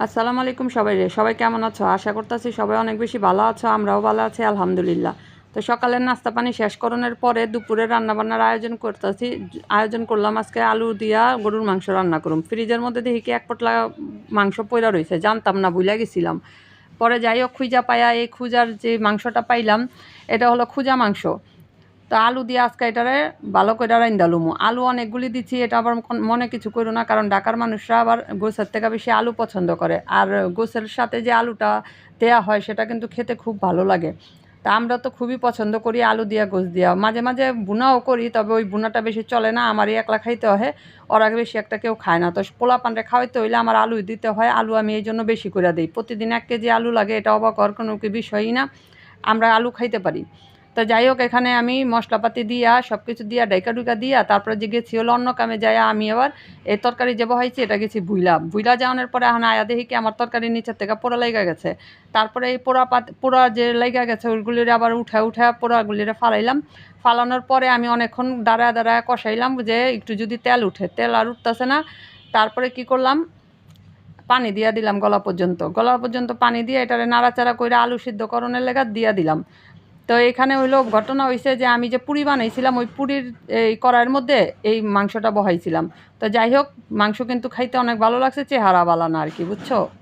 আসসালামু আলাইকুম সবাই কেমন আছো? আশা করতেছি সবাই অনেক বেশি ভালো আছো, আমরাও ভালো আছি আলহামদুলিল্লাহ। তো সকালের নাস্তা পানি শেষ করণের পরে দুপুরে রান্নাবান্নার আয়োজন করলাম। আজকে আলু দিয়া গরুর মাংস রান্না করুম। ফ্রিজের মধ্যে দেখি কি এক পটলা মাংস পইড়া রইছে, জানতাম না, ভুইলা গেছিলাম। পরে যাই হোক খুঁজা পাইয়া এই খুঁজার যে মাংসটা পাইলাম এটা হলো খুঁজা মাংস। তো আলু দিয়ে আজকে এটারে ভালো করে রাইন্দা লুমু। আলু অনেকগুলি দিচ্ছি, এটা আবার মনে কিছু করো না, কারণ ঢাকার মানুষরা আবার গোছের থেকে বেশি আলু পছন্দ করে। আর গোছের সাথে যে আলুটা দেয়া হয় সেটা কিন্তু খেতে খুব ভালো লাগে। তা আমরা তো খুবই পছন্দ করি আলু দিয়া গোছ দিয়া, মাঝে মাঝে বুনাও করি, তবে ওই বুনাটা বেশি চলে না, আমারই একলা খাইতে হয়। ওরা বেশি একটা কেউ খায় না, তো পোলা পানরে খাওয়াইতে হইলে আমার আলু দিতে হয়। আলু আমি এই জন্য বেশি করে দিই, প্রতিদিন 1 কেজি আলু লাগে, এটা অবাক হওয়ার কোনো কি বিষয়ই না, আমরা আলু খাইতে পারি। তো যাই হোক এখানে আমি মশলাপাতি দিয়া সব কিছু দিয়া ডাইকা ডুইকা দিয়া তারপরে যে গেছি হলো অন্য কামে যাইয়া আমি আবার এই তরকারি যে বহাইছি এটা গেছি ভুইলা যাওয়ানোর পরে এখন আয়া দেখি কি আমার তরকারির নিচের থেকে পোড়া লেগে গেছে। তারপরে এই পোড়া যে লেগে গেছে ওইগুলিরে আবার উঠা পোড়াগুলিরে ফালাইলাম। ফালানোর পরে আমি অনেকক্ষণ দাঁড়ায় কষাইলাম যে একটু যদি তেল উঠে, তেল আর উঠতেছে না। তারপরে কি করলাম, পানি দিয়া দিলাম গলা পর্যন্ত পানি দিয়ে এটারে নাড়াচাড়া করে আলু সিদ্ধ করণের লেগা দিয়া দিলাম। তো এখানে হইলো ঘটনা হইছে যে আমি যে পুরি বানাইছিলাম ওই পুরির এই কড়াইয়ের মধ্যে এই মাংসটা বহাইছিলাম। তো যাই হোক মাংস কিন্তু খাইতে অনেক ভালো লাগছে, চেহারা বালা না আর কি, বুঝছো।